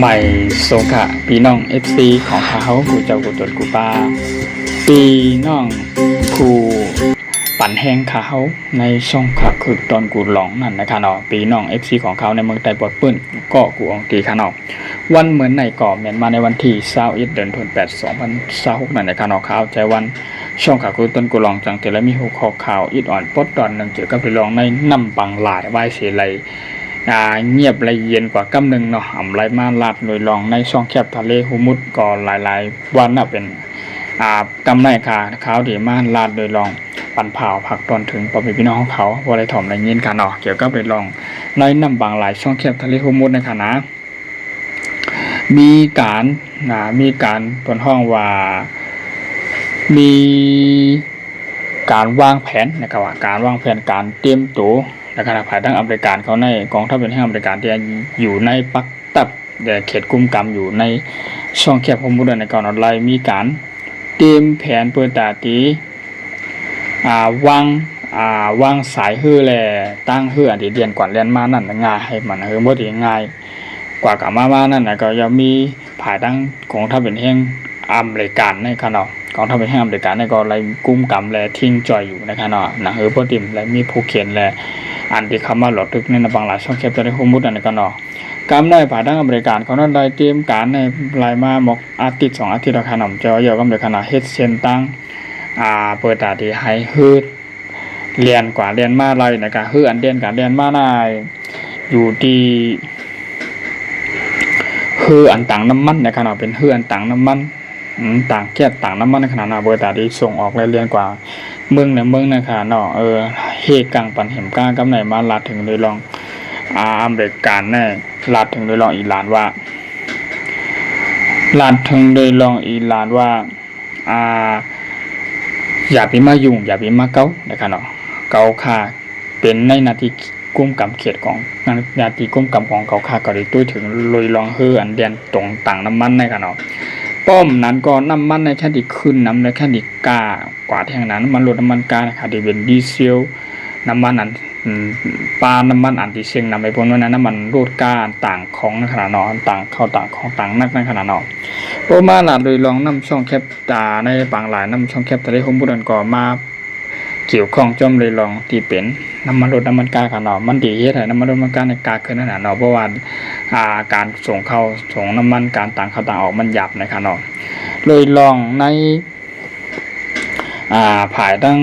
ใหม่สงขะพี่น้อง FC ของเขากูเจ้ากูตนกูป้าพี่น้องผู้ปั่นแห้งเขาในช่องขาคือตอนกูหลงนั่นนะคะเนาะพี่น้อง FC ของเขาในเมืองไต้ปอดปื้นก็กูองตีค่ะเนาะวันเหมือนในก่อเมียนมาในวันที่21เดือนธันวาคม2026นั่นนะคะเนาะข่าวใจวันช่องขาคือตอนกูหลงจังแต่ละมีหัวข้อข่าวอิดอ่อนปดตอนนึงเจอกับพี่ลองในน้ำปังหลายไว้เสียไหลเงียบละเย็นกว่ากำหนึ่งเนาะอ่ำไรมาลาดโดยลองในช่องแคบทะเลหุมุดก่อหลายๆวันน่ะเป็นกำไรค่ะเขาดีมาลาดโดยลองปั่นเผาผักตอนถึงปอบพี่น้องของเขาว่าไรถ่อมไรเย็นกันเนาะเกี่ยวกับไปลองในน้ำบางหลายช่องแคบทะเลหุมุดนะคะนะมีการบนห้องว่ามีการวางแผนนะครับว่าการวางแผนการเตรียมตัวนะครับภายทั้งอเมริกันเขาในกองทัพเป็นแห่งอเมริกันที่อยู่ในปักตับเขตกุมกำอยู่ในช่องแคบฮอร์มุดในกองออนไลน์มีการเตรียมแผนเปิดตาตีวางสายฮื้อแลตั้งฮื้ออันที่เดียนกว่าเรียนมานั่นง่ายให้มันบ่ได้ง่ายกว่ากับมานั่นก็จะมีภายทั้งกองทัพเป็นแห่งอเมริกันในขณะกองทัพเป็นแห่งอเมริกันในก็ไล่กุมกำแลทิ้งจ่อยอยู่ในขณะบ่ติมและมีผู้เขียนแลอันที่คำว่าหลอดทึกในบางหลายช่องแคบจะได้ข้อมูลอันนี้กันเนาะการได้ผ่านทางอเมริกันเขานั้นได้เตรียมการในรายมาหมกอาทิตย์2 อาทิตย์ละขนมเจ้าเยาก็มีขนาดเฮ็ดเส้นตั้งเปิดตาที่ให้ฮืดเรียนกว่าเรียนมาไรนะครับฮืดอันเรียนการเรียนมาได้อยู่ที่ฮืดอันต่างน้ำมันในขนาดเป็นฮืดอันต่างน้ำมันต่างแก๊สต่างน้ำมันในขนาดเปิดตาที่ส่งออกเรียนกว่าเมืองนะคะเนาะเฮกังปันเห็มก้ากำไหนมาลาดถึงเลยลองอเมริกันแน่ลาดถึงเลยลองอิหร่านว่าลาดถึงเลยลองอิหร่านว่าอย่าไปมายุ่งอย่าไปมาเก้านะคะเนาะเกาค่าเป็นในนาทีกุ้มกำเขตของนาทีกุ้มกำของเกาค่าก็ได้ตุ้ยถึงเลยลองเฮืออันเดียนตรงต่างน้ำมันในค่ะเนาะป้อมนั้นก็น้ำมันในแค่ดิขึ้นน้ำในแค่ดิกากว่าแท่งนั้นมันลดน้ำมันกานะคะที่เป็นดีเซลน้ำมันอันปลาน้ำมันอันที่เชียงนำไปพวกนั้นน้ำมันรูดกาต่างของในขนาดนอนต่างเข้าต่างของต่างนักในขนาดนอนโปรมาลาดโดยลองน้ำช่องแคบตาในบางหลายน้ำช่องแคบทะเลคมบุดันก่อมาเกี่ยวข้องจอมเลยลองที่เป็นน้ำมันรดน้ำมันกาขนาดมันดีเฮ็ดให้น้ำมันรดน้ำมันกาในกาขึ้นขนาดนอนเพราะว่าการส่งน้ำมันการต่างเข้าต่างออกมันหยับในขนาดเลยลองในภายตั้ง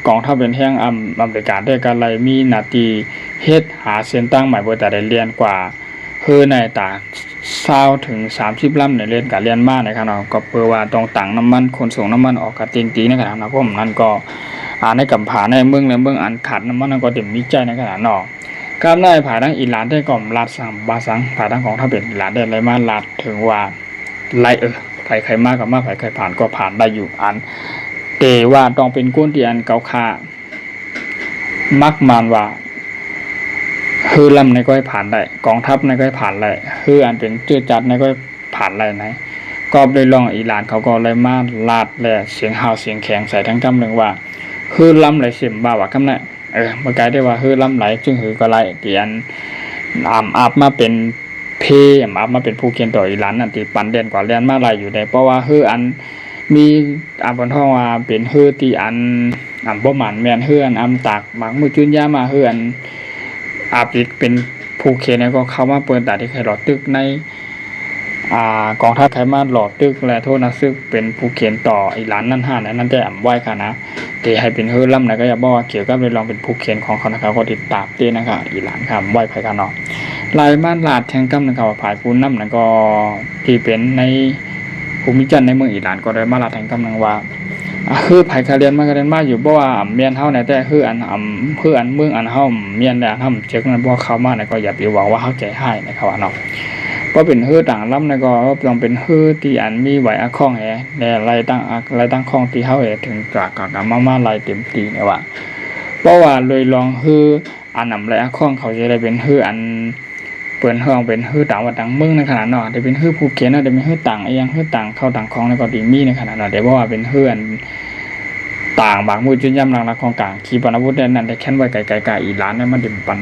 กองทัพเป็นแห่งอเมริกันได้กันไรมีนาทีเฮ็ดหาเส้นตั้งใหม่บ่แต่ได้เรียนกว่าในตา20 ถึง 30 ลำในเรียนการเรียนมาในขณะก็เพื่อว่าต้องต่างน้ำมันขนส่งน้ำมันออกกระติงตีในขณะนั้นผมนั่นก็ในกำผาในเมืองอันขาดน้ำมันก็เต็มมีใจในขณะนอกกำได้ภายทั้งอิหร่านได้ก่อมลาดสังบาสังภายทั้งของทัพเป็นอิหร่านได้ไรมาลาดถึงว่าไล่ใครมากกับมากใครผ่านก็ผ่านได้อยู่อันเตว่าต้องเป็นก้นที่อันเกาค่ามักมานว่าฮือลำในก็ให้ผ่านได้กองทัพในก็ให้ผ่านได้ฮืออันเป็นเจือจัดในก็ผ่านได้ไหนก็โดยลองอิหร่านเขาก็เลยมาลาดแลเสียงฮาวเสียงแข็งใส่ทั้งกำหนึ่งว่าฮือลำไหลเสียมบ่าวกำน่ะเมื่อกี้ได้ว่าฮือลำไหลจึงฮือก็ไหลที่อันอาบมาเป็นอาบมาเป็นผู้เขียนต่ออิหร่านนั่นที่ปันเด่นกว่าเรียนมาไหลอยู่ได้เพราะว่าฮืออันมีบนท้องว่าเป็นฮือที่อันบ่หมันแม่นฮืออันตากหมักมือจุนยามาฮืออันปิดเป็นผู้เขียนก็เข้ามาเปิดตาที่ใครหลอดตึกในกองทัพไทยมาหลอดตึกและโทษนะซึกเป็นผู้เขียนต่ออิหร่านนั่นนั่นได้ไหว้ค่ะนะที่ให้เป็นฮือลำนะก็อย่าบอกว่าเกี่ยวกับเลยลองเป็นผู้เขียนของเขานะครับก็ติดตามด้วยนะครับอิหร่านครับไหว้ไผกันเนาะลายม่านลาดแทงกำนะครับผายปูนน้ำนั่นก็ที่เป็นในภูมิจันทร์ในเมืองอิหร่านก็ได้มาลาดแทงกำนังว่าคือไผคาเรียนมาอยู่บ่ว่าเมียนเฮาเนี่ยแต่คืออันเมืองอันเฮาเมียนแล้วเฮาเจ๊กนั้นบ่เข้ามาเนี่ยก็อย่าไปหวังว่าเฮาใจให้นะครับว่าเนาะบ่เป็นฮือต่างลำเนี่ยก็ต้องเป็นฮือที่อันมีไหวอะข้องแหแต่ไรตั้งข้องที่เฮาถึงกะมาไล่เต็มตีเนี่ยว่าเพราะว่าเลยลองฮืออันนำไรอะข้องเขาจะได้เป็นฮืออันเปิ้นเฮาเป็นฮือต่างว่าต่างเมืองในขนาดเนาะได้เป็นฮือผู้เขียนได้เป็นฮือต่างอีหยังฮือต่างเข้าต่างของแล้วก็ดีมีในขนาดเนาะได้บ่ว่าเป็นฮืออันต่างบางมือจุนย่ำหลังของกลางขีปนาวุธนั่นได้แค้นไว้ไกลๆอิหร่านเนี่ยมันดิ่มปัน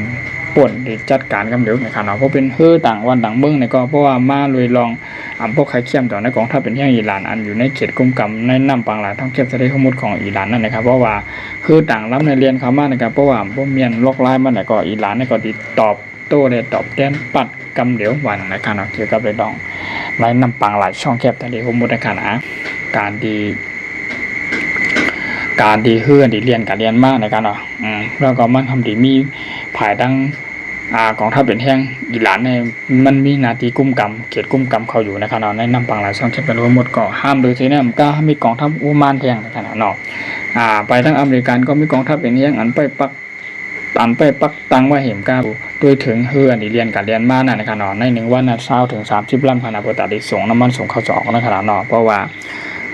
ป่นที่จัดการกับเดี๋ยวในขณะเพราะเป็นเฮือต่างวันต่างเมืองในก็เพราะว่ามาลุยลองพวกไข่เค็มต่อในกองทัพเป็นอย่างอิหร่านอันอยู่ในเขตกุมกำในน้ำปังหลายท่องเที่ยวทะเลขมุดของอิหร่านนั่นนะครับเพราะว่าคือต่างรับในเรียนเขามานะครับเพราะว่าพวกเมียนลอกไล่มาไหนก็อิหร่านในก็ติดตอบโต้เลยตอบแทนปัดกำเดี๋ยววันในขณะเกี่ยวกับเรื่องในน้ำปังหลายช่องแคบทะเลขมุดในขณะการดีเฮือดีเรียนการเรียนมากในการแล้วก็มันทำดีมีภายดังกองทัพเป็นแห้งอิหร่านในมันมีนาทีกุ้มกำเขตกุ้มกำเขาอยู่ในขณะในน้ำปังหลายช่องแคบทะเลหมดก็ห้ามโดยที่เนี่ยมันก็มีกองทัพอุมานแทงในขณะนอกไปทั้งอเมริกันก็มีกองทัพเป็นแห้งอันไปปักตังว่าเห็มก้าโดยถึงเฮือดีเรียนการเรียนมากในขณะใน1 วัน20 ถึง 30 ลำขณะปกติส่งน้ำมันส่งเข้าออกในขณะนอกเพราะว่า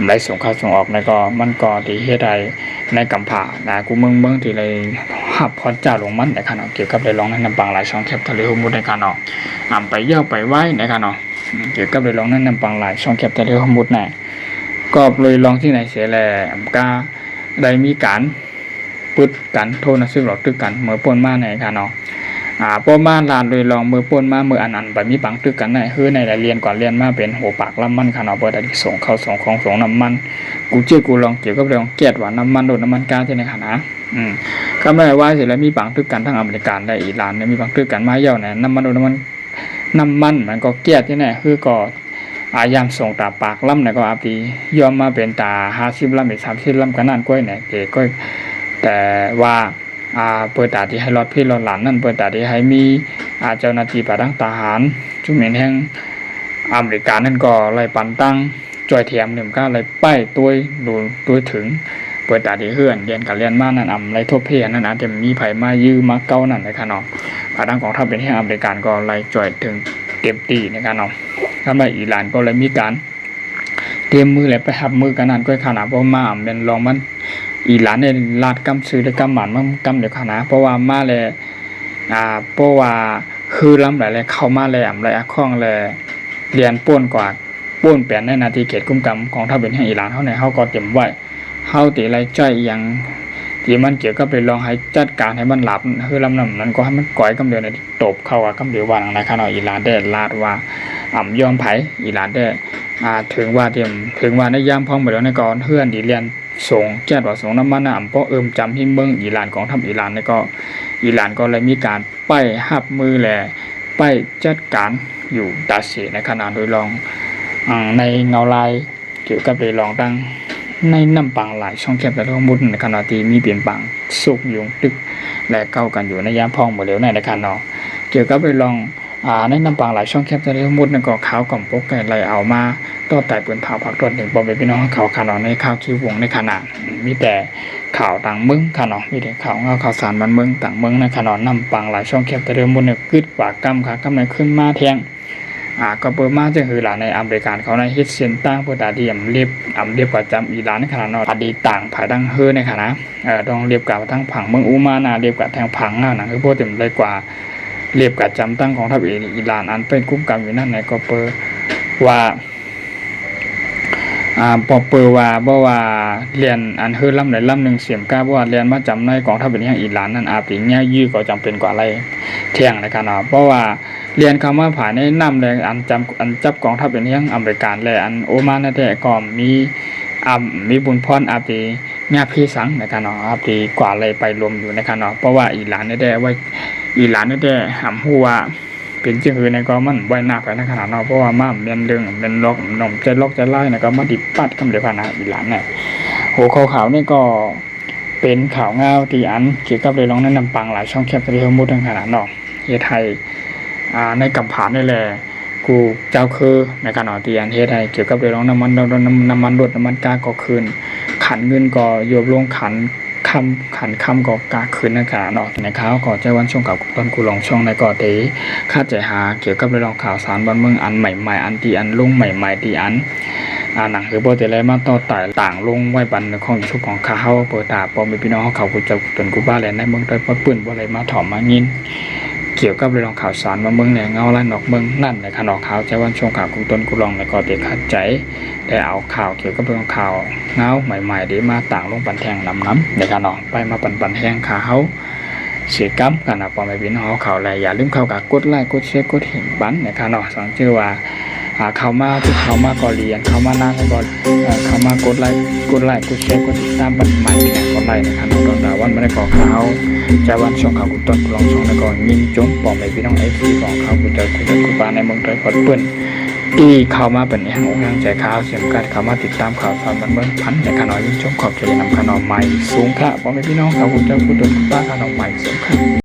ได้ส่งเข้าส่งออกในก็มันก็ที่เฮ็ดให้ในกำผากูเมืองที่เลยหับพอจ่าลงมันในขณะเกี่ยวกับได้ลองในน้ำปังหลายช่องแคบทะเลหมุดในขณะไปเยี่ยวไปไว้ในขณะเกี่ยวกับได้ลองในน้ำปังหลายช่องแคบทะเลหมุดในก็เลยลองที่ไหนเสียแลก็ได้มีการปึดกันโทษซึ่งหลอกตึกกันเมื่อป่นมาในขณะป้อมาลานโดยลองมือป่นมามืออันไปมีปังตึกกันในคือในเรียนก่อนเรียนมาเป็นหัวปากลำมันขนาดบ่ได้ส่งเข้าส่งของส่งน้ำมันกูเชื่อกูลองเกี่ยวกับเรื่องเกียรติว่าน้ำมันโดนน้ำมันก๊าซที่ในขณะก็ไม่ได้ว่าเสร็จแล้วมีปังตึกกันทั้งอเมริกันและอิหร่านเนี่ยมีปังตึกกันมาเย่าเนี่ยน้ำมันโดนน้ำมันมันก็เกียรติที่ไหนคือก็ยามส่งตาปากลำเนี่ยก็อาปียอมมาเป็นตา50 ลำอีก30 ลำกันนั่นก้อยเนี่ยเก๋ก้อยแต่ว่าเปิดตาที่ให้รอดพี่รอดหลานนั่นเปิดตาที่ให้มีเจ้าหน้าที่ประดังทหารจุ่มเหม็นแห่งอเมริกานั่นก็ไล่ปันตั้งจอยเทียมหนึ่งก็ไล่ป้ายตัวถึงเปิดตาที่เฮือนเรียนกับเรียนมานั่นไล่ทบเพียนั่นจะมีไผ่มายืมมาเก้านั่นในขณะประดังของทัพเป็นแห่งอเมริกันก็ไล่จอยถึงเต็มตีในขณะทำไมอิหร่านก็เลยมีการเตรียมมือเลยไปหับมือกันนั่นก็ขนาดเพราะมาเป็นลองมันอิหร่านในลาดกำซื้อได้กำหมันมันกำเดี๋ยวขนาดเพราะว่ามาเลยเพราะว่าคือลำหลายเข้ามาเลยหลายข้องเลยเรียนป้วนกว่าป้วนเปลี่ยนในนาทีเขตกุ้มกำของทัพเป็นแห่งอิหร่านเขาในเขาก็เตรียมไว้เขาตีไรใจอย่างที่มันเกี่ยวกับไปลองให้จัดการให้มันหลับคือลำนั้นก็ให้มันก่อยกำเดียวในตบเข้ากับกำเดียววันในขณะอิหร่านได้ลาดว่ายอมไผ่อิหร่านได้ถึงว่าในย่ามพ้องไปแล้วในก่อนเพื่อนดีเรียนส่งแก้ว่าส่งน้ำมันเพราะจำที่เมืองอิหร่านของทัพอิหร่านในก็อิหร่านก็เลยมีการไปหับมือแหละไปจัดการอยู่ตาเสียในขณะโดยลองในเงาลายเกี่ยวกับไปลองตั้งในน้ำปังหลายช่องแคบแต่ทั้งหมดในขณะที่มีเปลี่ยนปังสุกยุงตึกและเข้ากันอยู่ในย่ามพ้องหมดแล้วในขณะเกี่ยวกับไปลองในน้ำปังหลายช่องแคบแต่ทั้งหมดนั่นก็ขาวกับปกไก่ไหลเอามาต่อแต่ปืนเผาผักตรวจหนึ่งปอมเป็นพี่น้องข่าวขนาดในข่าวคิววงในขณะมีแต่ข่าวต่างเมืองขนาดมีแต่ข่าวข่าวสารบ้านเมืองต่างเมืองในขนาดน้ำปังหลายช่องแคบแต่เดิมบนเนี่ยกึดกว่ากำค่ะกำในขึ้นมาแทงก็เปิดมาจะคือหลานในอเมริกันเขาในฮิตเซนตั้งเพื่อตาเดียมเรียบประจำอิหร่านในขณะนอดีต่างภายดังเฮอในขณะต้องเรียบกับทั้งผังเมืองอุมานาเรียบกับทางผังนั่นคือพวกเต็มเลยกว่าเรียบกับจำตั้งของทัพอิหร่านอันเป็นกุ้มกำอยู่นั่นในก็เปิดว่าพอเปิดว่าบ่ว่าเรียนอันเฮอลำไหนลำหนึ่งเสียมก้าบ่ว่าเรียนมาจำในกองทัพเป็นอย่างอิหร่านนั่นปีเงี้ยยื้อก็จำเป็นกว่าอะไรเที่ยงในขณะเพราะว่าเรียนคำว่าผ่านในน้ำแรงอันจับกองทัพเป็นอย่างอเมริกันและอันโอมานนั่นแต่ก็มีบุญพรปีเงี้ยพี่สังในขณะปีกว่าอะไรไปรวมอยู่ในขณะเพราะว่าอิหร่านนั่นแต่ว่าอิหร่านนั่นแต่หำหัวเป็นจื่อในก็มันไว้หน้าไปในขณะนอกเพราะว่ามาเมียนเรื่องเป็นล็อกหนุ่มใจไล่นะก็มาดิปัดคำเดียวกันนะอิหร่านเนี่ยหัวขาวนี่ก็เป็นข่าวเงาที่อันเกี่ยวกับเรื่องนั้นนำปังหลายช่องแคบที่เขามุดในขณะนอกเฮไทยในกำผานี่แหละกูเจ้าคือในขณะที่อันเฮไทยเกี่ยวกับเรื่องน้ำมันรถน้ำมันก๊าซก็คืนขันเงินก็โยบลงขันคำก็กาคืนนะคะเนาะในข่าวก็ใจวันช่วงกับตอนกูลองช่องในก็เตะคาดใจหาเกี่ยวกับเรื่องข่าวสารบ้านเมืองอันใหม่อันที่อันลงใหม่ที่อันหนังคือโปรเตเลมาต่อต่างลงไว้บันของชุบของข้าวเปิดตาปอมีพี่น้องเขากูจะจนกูบ้าแหลนในเมืองโดยพอปืนบ่อะไรมาถอมมายินเกี่ยวกับเรื่องข่าวสารบ้านเมืองเนี่ยเงาลั่นออกเมืองนั่นในขนมข่าวใจวันช่วงข่าวกูต้นกูลองในก็เตะคาดใจได้เอาข่าวเกี่ยวกับเรื่องข่าวเงาใหม่ๆได้มาต่างลงปันแทงน้ำในขณะไปมาปันแทงขาเขา เสียกรรมกันนะพ่อแม่พี่น้องเขาแลอย่าลืมเข้ากับกดไลค์กดแชร์กดเห็นบันนะครับเนาะสังเกตว่าเข้ามาที่เข้ามาก็เรียนเข้ามานั่งก็เข้ามากดไลค์กดแชร์กดติดตามบันใหม่แข่งกดไลค์นะครับเนาะตอนดาวันไม่ได้ก่อข่าวจะวันช่องข่าวกุต้นลองช่องแล้วก็ยิงจงพ่อแม่พี่น้องFCของเขากุเจอกุบาในเมืองไทยพอดเปิ้นที่เข้ามาเป็นแห่งอกแห่งใจข่าวเสียงกัดเข้ามาติดตามข่าวสารบันเมืองพันในขนอยยิ่งชมขอบใจนำขนมใหม่สูงค่ะพ่อแม่พี่น้องเขาคุณเจ้าคุณตนคุณป้าขนมใหม่สูงค่ะ